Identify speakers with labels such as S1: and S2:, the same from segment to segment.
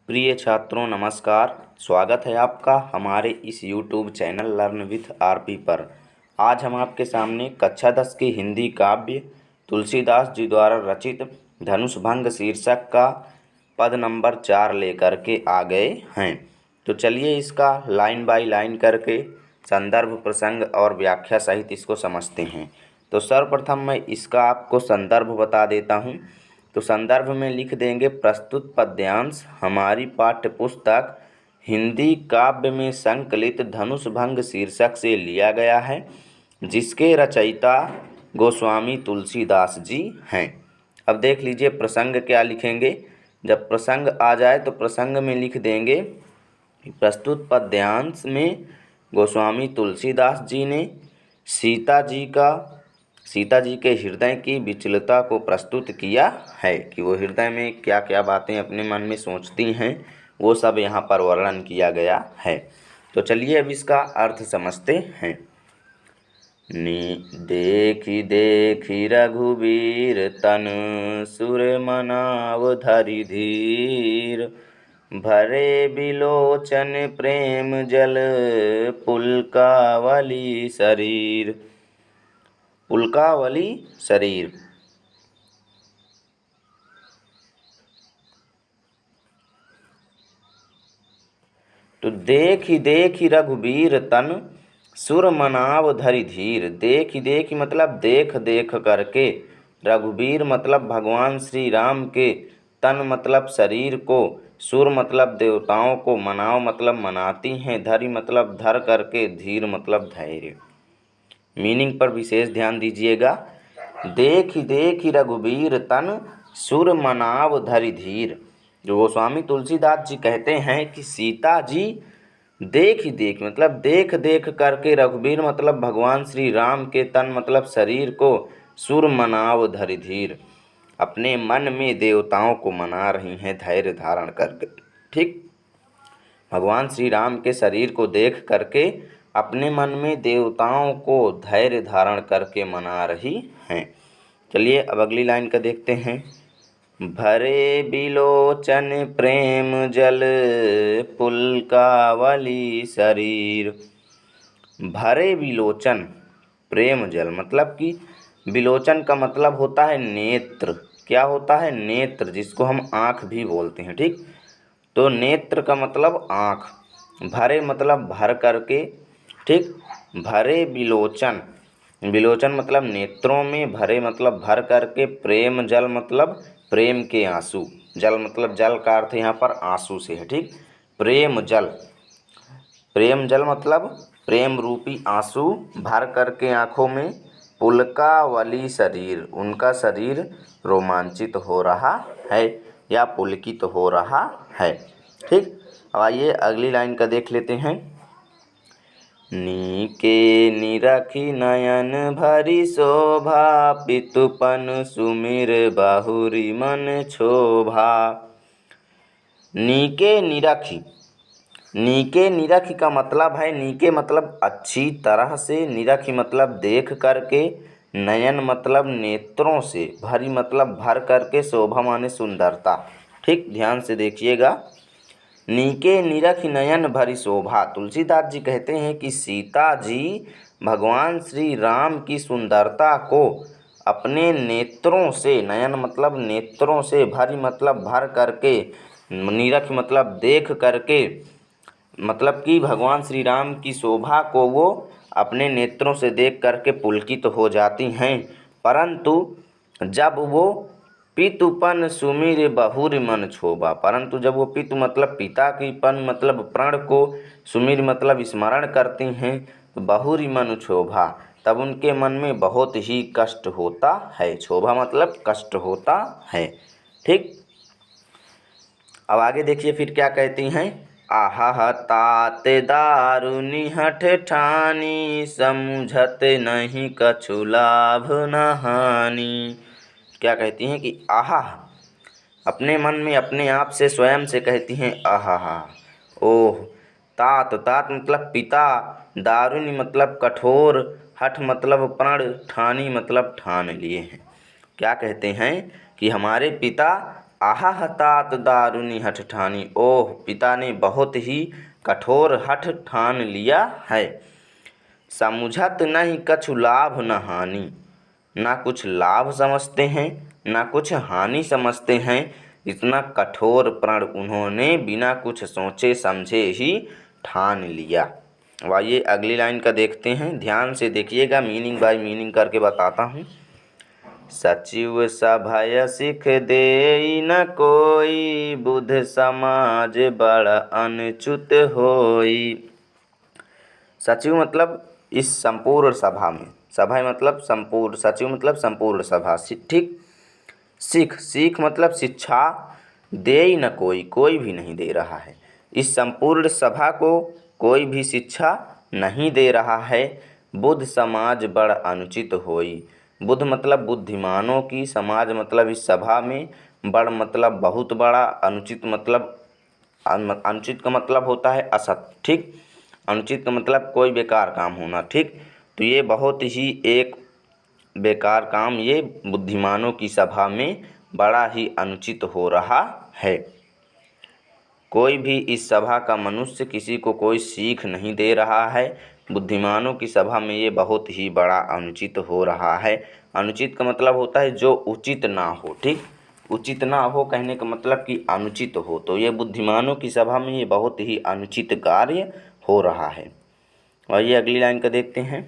S1: प्रिय छात्रों नमस्कार। स्वागत है आपका हमारे इस YouTube channel learn with RP पर। आज हम आपके सामने कक्षा 10 की हिंदी काव्य तुलसीदास जी द्वारा रचित धनुष भंग शीर्षक का पद नंबर 4 लेकर के आ गए हैं। तो चलिए इसका लाइन बाय लाइन करके संदर्भ प्रसंग और व्याख्या सहित इसको समझते हैं। तो सर्वप्रथम मैं इसका आपको संदर्भ बता देता हूँ। तो संदर्भ में लिख देंगे प्रस्तुत पद्यांश हमारी पाठ्य पुस्तक हिंदी काव्य में संकलित धनुष भंग शीर्षक से लिया गया है, जिसके रचयिता गोस्वामी तुलसीदास जी हैं। अब देख लीजिए प्रसंग क्या लिखेंगे। जब प्रसंग आ जाए तो प्रसंग में लिख देंगे प्रस्तुत पद्यांश में गोस्वामी तुलसीदास जी ने सीता जी के हृदय की विचलता को प्रस्तुत किया है कि वो हृदय में क्या क्या बातें अपने मन में सोचती हैं, वो सब यहाँ पर वर्णन किया गया है। तो चलिए अब इसका अर्थ समझते हैं। देखी देखी रघुबीर तन सुर मनाव धरि धीर, भरे बिलोचन प्रेम जल पुलकावली शरीर। पुलकावली शरीर। तो देखी रघुबीर तन सुर मनाव धरि धीर। देखी मतलब देख देख करके, रघुबीर मतलब भगवान श्री राम के, तन मतलब शरीर को, सुर मतलब देवताओं को, मनाव मतलब मनाती हैं, धरि मतलब धर करके, धीर मतलब धैर्य। मीनिंग पर विशेष ध्यान दीजिएगा। देखी रघुबीर तन सुर मनाव धरि धीर। जो गोस्वामी तुलसीदास जी कहते हैं कि सीता जी देख मतलब देख देख करके, रघुबीर मतलब भगवान श्री राम के, तन मतलब शरीर को, सुर मनाव धरि धीर अपने मन में देवताओं को मना रही हैं धैर्य धारण करके। ठीक, भगवान श्री राम के शरीर को देख करके अपने मन में देवताओं को धैर्य धारण करके मना रही हैं। चलिए अब अगली लाइन का देखते हैं। भरे बिलोचन प्रेम जल पुलकावली शरीर। भरे बिलोचन प्रेम जल मतलब कि बिलोचन का मतलब होता है नेत्र। क्या होता है? नेत्र, जिसको हम आँख भी बोलते हैं। ठीक, तो नेत्र का मतलब आँख। भरे मतलब भर करके। ठीक, भरे बिलोचन, बिलोचन मतलब नेत्रों में, भरे मतलब भर करके, प्रेम जल मतलब प्रेम के आंसू, जल मतलब जल का अर्थ यहाँ पर आंसू से है। ठीक, प्रेम जल, प्रेम जल मतलब प्रेम रूपी आंसू भर करके आँखों में, पुलकावली शरीर, उनका शरीर रोमांचित हो रहा है या पुलकित हो रहा है। ठीक, अब आइए अगली लाइन का देख लेते हैं। नीके निरखी नयन भरी शोभा, पितुपन सुमिर बाहुरी मन क्षोभा। नीके निरखी, नीके निरखी का मतलब है, नीके मतलब अच्छी तरह से, निरखी मतलब देख करके, नयन मतलब नेत्रों से, भरी मतलब भर करके, शोभा माने सुंदरता। ठीक, ध्यान से देखिएगा। नीके निरखी नयन भरी शोभा। तुलसीदास जी कहते हैं कि सीता जी भगवान श्री राम की सुंदरता को अपने नेत्रों से, नयन मतलब नेत्रों से, भरी मतलब भर करके, निरख मतलब देख करके, मतलब कि भगवान श्री राम की शोभा को वो अपने नेत्रों से देख करके पुलकित तो हो जाती हैं। परंतु जब वो पितुपन सुमिर बहुरी मन क्षोभा, परंतु जब वो पितु मतलब पिता की, पन मतलब प्रण को, सुमिर मतलब स्मरण करती हैं, तो बहुरी मन क्षोभा, तब उनके मन में बहुत ही कष्ट होता है। क्षोभा मतलब कष्ट होता है। ठीक, अब आगे देखिए फिर क्या कहती हैं। आहा तात दारुनि हठ ठानी, समुझत नहीं कछु लाभ न हानि। क्या कहती हैं कि आहा, अपने मन में अपने आप से स्वयं से कहती हैं आहा, ओह। तात, तात मतलब पिता, दारुनि मतलब कठोर, हठ मतलब प्रण, ठानी मतलब ठान लिए हैं। क्या कहते हैं कि हमारे पिता आहा हतात दारुनी हठ ठानी, ओह पिता ने बहुत ही कठोर हठ ठान लिया है। समुझत नहीं कछु लाभ न हानि, ना कुछ लाभ समझते हैं ना कुछ हानि समझते हैं। इतना कठोर प्रण उन्होंने बिना कुछ सोचे समझे ही ठान लिया। अब आइए अगली लाइन का देखते हैं, ध्यान से देखिएगा, मीनिंग बाय मीनिंग करके बताता हूँ। सचिव सभय सिख देई न कोई, बुध समाज बड़ अनुचित होई। सचिव मतलब इस संपूर्ण सभा में, सभा मतलब संपूर्ण, सचिव मतलब संपूर्ण सभा, ठीक। सीख मतलब शिक्षा, दे न कोई, कोई भी नहीं दे रहा है। इस संपूर्ण सभा को कोई भी शिक्षा नहीं दे रहा है। बुद्ध समाज बड़ अनुचित होई, बुद्ध मतलब बुद्धिमानों की, समाज मतलब इस सभा में, बड़ मतलब बहुत बड़ा, अनुचित मतलब अनुचित का मतलब होता है असत, ठीक। अनुचित का मतलब कोई बेकार काम होना, ठीक। तो ये बहुत ही एक बेकार काम ये बुद्धिमानों की सभा में बड़ा ही अनुचित हो रहा है। कोई भी इस सभा का मनुष्य किसी को कोई सीख नहीं दे रहा है। बुद्धिमानों की सभा में ये बहुत ही बड़ा अनुचित हो रहा है। अनुचित का मतलब होता है जो उचित ना हो, ठीक। उचित ना हो कहने का मतलब कि अनुचित हो। तो ये बुद्धिमानों की सभा में ये बहुत ही अनुचित कार्य हो रहा है। और ये अगली लाइन का देखते हैं।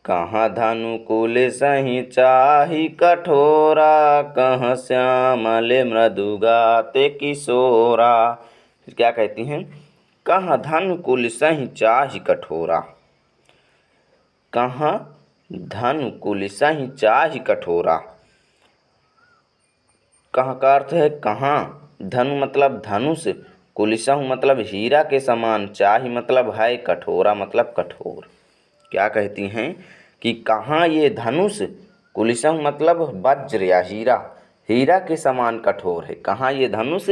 S1: कहाँ धनुकुल सही चाही कठोरा, कहाँ श्यामले मृदु गाते किशोरा। फिर क्या कहती हैं, कहाँ धनुकुल सही चाही कठोरा, कहाँ धनुकुल सही चाही कठोरा। कहाँ का अर्थ है कहाँ, धनु मतलब धनुष, कुलिसहु मतलब हीरा के समान, चाही मतलब है, कठोरा मतलब कठोर। क्या कहती हैं कि कहाँ ये धनुष, कुलिसहु मतलब वज्र या हीरा, हीरा के समान कठोर है। कहाँ ये धनुष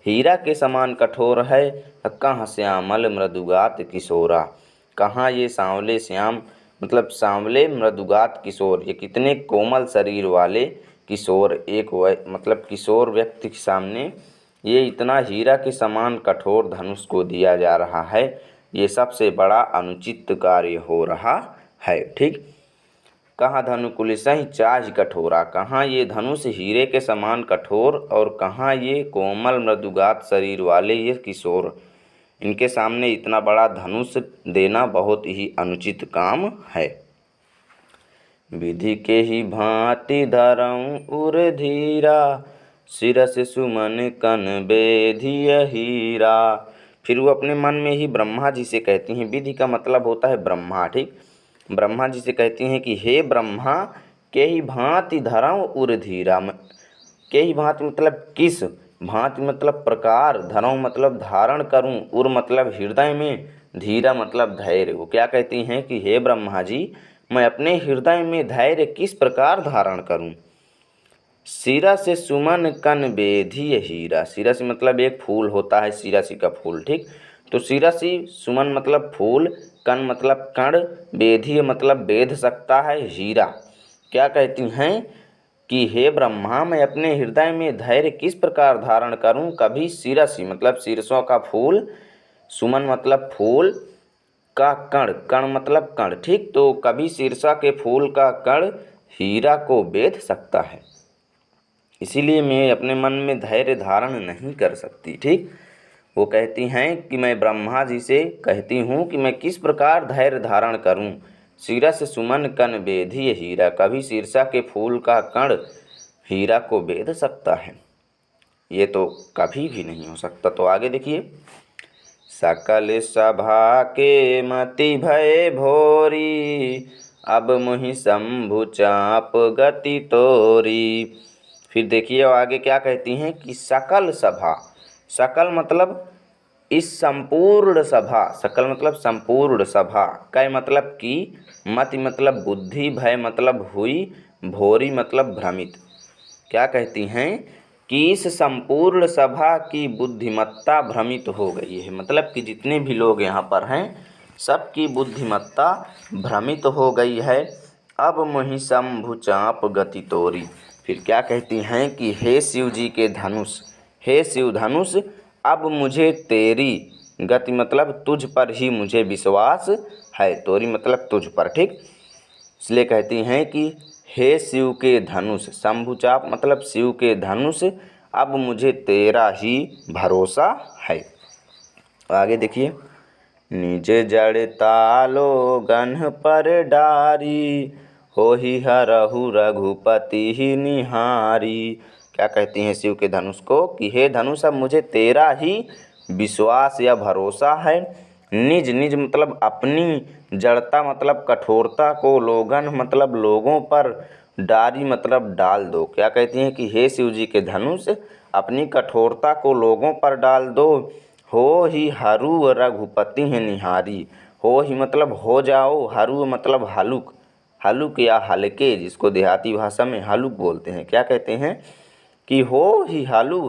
S1: हीरा के समान कठोर है। कहाँ श्यामल मृदुगात किशोरा, कहाँ ये सांवले श्याम मतलब सांवले मृदुगात किशोर, ये कितने कोमल शरीर वाले किशोर, एक मतलब किशोर व्यक्ति के सामने ये इतना हीरा के समान कठोर धनुष को दिया जा रहा है। ये सबसे बड़ा अनुचित कार्य हो रहा है, ठीक। कहाँ धनुकुल सही चाही कठोरा, कहाँ ये धनुष हीरे के समान कठोर, और कहाँ ये कोमल मृदुगात शरीर वाले ये किशोर, इनके सामने इतना बड़ा धनुष देना बहुत ही अनुचित काम है। विधि के ही भांति धरऊँ उर धीरा, शिरस सुमन कन बेधिय हीरा। फिर वो अपने मन में ही ब्रह्मा जी से कहती हैं, विधि का मतलब होता है ब्रह्मा, ठीक। ब्रह्मा जी से कहती हैं कि हे ब्रह्मा, के ही भांति धरऊँ उर धीरा, के ही भांति मतलब किस भांति मतलब प्रकार, धरऊँ मतलब धारण करूँ, उर मतलब हृदय में, धीरा मतलब धैर्य। वो क्या कहती हैं कि हे ब्रह्मा जी, मैं अपने हृदय में धैर्य किस प्रकार धारण करूं। शिरस सुमन कन बेधिय हीरा, शिरस मतलब एक फूल होता है, शिरसी का फूल, ठीक। तो शिरसी सुमन मतलब फूल, कन मतलब कण, बेधिय मतलब बेध सकता है, हीरा। क्या कहती हैं कि हे ब्रह्मा, मैं अपने हृदय में धैर्य किस प्रकार धारण करूं। कभी शिरसी मतलब शीर्षों का फूल, सुमन मतलब फूल का कण, कण मतलब कण, ठीक। तो कभी शीर्षा के फूल का कण हीरा को बेध सकता है, इसीलिए मैं अपने मन में धैर्य धारण नहीं कर सकती, ठीक। वो कहती हैं कि मैं ब्रह्मा जी से कहती हूँ कि मैं किस प्रकार धैर्य धारण करूँ। शिरस सुमन कन बेधिय हीरा, कभी शीर्षा के फूल का कण हीरा को बेध सकता है, ये तो कभी भी नहीं हो सकता। तो आगे देखिए, सकल सभा के मति भय भोरी, अब मुहि शंभु चाप गति तोरी। फिर देखिए आगे क्या कहती हैं कि सकल सभा, सकल मतलब इस संपूर्ण सभा, सकल मतलब संपूर्ण सभा, कै मतलब कि, मति मतलब बुद्धि, भय मतलब हुई, भोरी मतलब भ्रमित। क्या कहती हैं कि इस संपूर्ण सभा की बुद्धिमत्ता भ्रमित हो गई है, मतलब कि जितने भी लोग यहाँ पर हैं सबकी बुद्धिमत्ता भ्रमित हो गई है। अब मुहि शंभु चाप गति तोरी। फिर क्या कहती हैं कि हे शिव जी के धनुष, हे शिव धनुष, अब मुझे तेरी गति मतलब तुझ पर ही मुझे विश्वास है। तोरी मतलब तुझ पर, ठीक। इसलिए कहती हैं कि हे शिव के धनुष, शंभुचाप मतलब शिव के धनुष, अब मुझे तेरा ही भरोसा है। आगे देखिए, निज जड़ तालो गन्ह पर डारी, होहि हरहु रघुपति ही निहारी। क्या कहती हैं शिव के धनुष को कि हे धनुष, अब मुझे तेरा ही विश्वास या भरोसा है। निज निज मतलब अपनी जड़ता मतलब कठोरता को, लोगन मतलब लोगों पर, डारी मतलब डाल दो। क्या कहती हैं कि हे शिव जी के धनुष, अपनी कठोरता को लोगों पर डाल दो। हो ही हरू रघुपति है निहारी, हो ही मतलब हो जाओ, हरू मतलब हलुक, हलुक या हल्के, जिसको देहाती भाषा में हलुक बोलते हैं। क्या कहते हैं कि हो ही हलु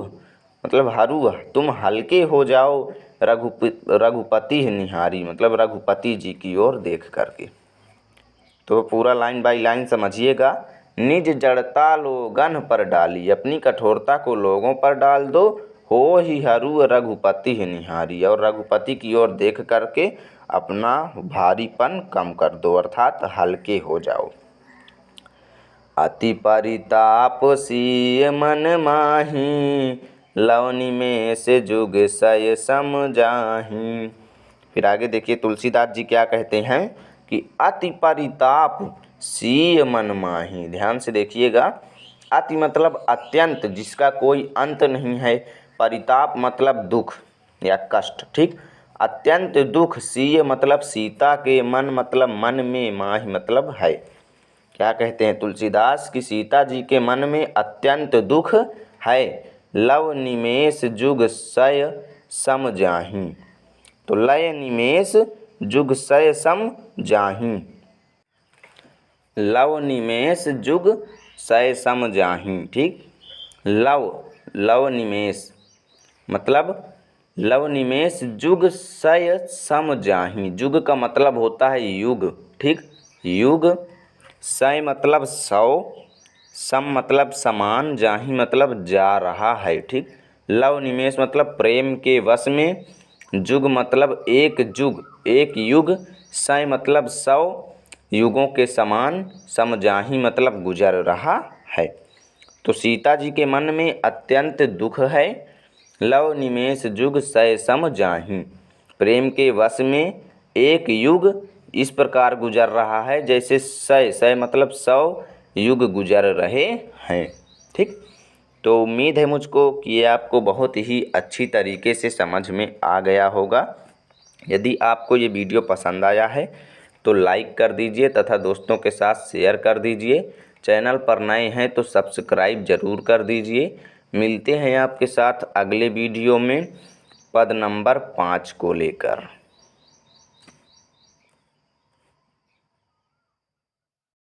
S1: मतलब हरू, तुम हल्के हो जाओ, रघुपति है निहारी मतलब रघुपति जी की ओर देख करके। तो पूरा लाइन बाई लाइन समझिएगा। निज जड़ता लोगन पर डाली, अपनी कठोरता को लोगों पर डाल दो। हो ही हरू रघुपति है निहारी, और रघुपति की ओर देख करके अपना भारीपन कम कर दो, अर्थात हल्के हो जाओ। अति परिताप सिय मन माही, लवनी में से जुग सय सम जाही। फिर आगे देखिए तुलसीदास जी क्या कहते हैं कि अति परिताप सिय मन माही। ध्यान से देखिएगा, अति मतलब अत्यंत, जिसका कोई अंत नहीं है। परिताप मतलब दुख या कष्ट, ठीक। अत्यंत दुख, सिय मतलब सीता के, मन मतलब मन में, माही मतलब है। क्या कहते हैं तुलसीदास कि सीता जी के मन में अत्यंत दुख है। लव निमेष जुग सय सम जाही, तो लय निमेष जुग सय सम जाही, लव निमेष जुग सय सम जाही, ठीक। लव निमेष मतलब लव निमेष जुग सय सम जाही। जुग का मतलब होता है युग, ठीक। युग, सय मतलब 100, सम मतलब समान, जाही मतलब जा रहा है, ठीक। लव निमेष मतलब प्रेम के वश में, जुग मतलब एक जुग, एक युग, सय मतलब 100 युगों के समान, समजाही मतलब गुजर रहा है। तो सीता जी के मन में अत्यंत दुख है। लव निमेष जुग सय सम जाही, प्रेम के वश में एक युग इस प्रकार गुजर रहा है जैसे सय मतलब 100 युग गुजर रहे हैं, ठीक। तो उम्मीद है मुझको कि ये आपको बहुत ही अच्छी तरीके से समझ में आ गया होगा। यदि आपको ये वीडियो पसंद आया है तो लाइक कर दीजिए तथा दोस्तों के साथ शेयर कर दीजिए। चैनल पर नए हैं तो सब्सक्राइब ज़रूर कर दीजिए। मिलते हैं आपके साथ अगले वीडियो में पद नंबर 5 को लेकर।